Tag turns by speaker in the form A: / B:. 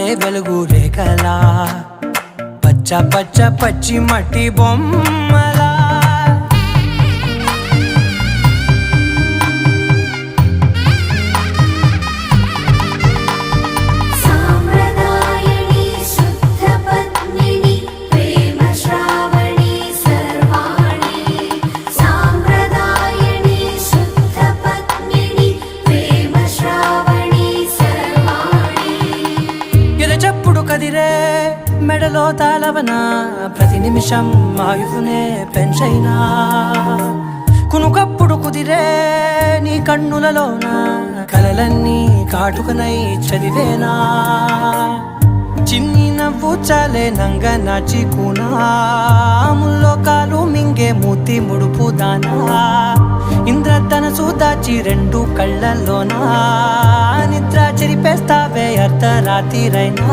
A: జారే వెలుగు రేఖలా పచ్చ పచ్చ పచ్చి మట్టి బొమ్మలా చెప్పుడు కదిరే మెడలో తాళవన ప్రతి నిమిషం ఆయుధునే పెంచైనా కునుకప్పుడు కుదిరే నీ కన్నులలోన కలలన్నీ కాటుకనై చదివేనా చిన్ని నవ్వు చాలే నంగ నాచి కూనాముల్లో కాలు మింగే మూతి ముడుపు దానా ఇంద్రధనసు దాచి రెండు కళ్ళల్లోనా నిద్ర చెరిపేస్తావే అర్ధరాత్రిరైనా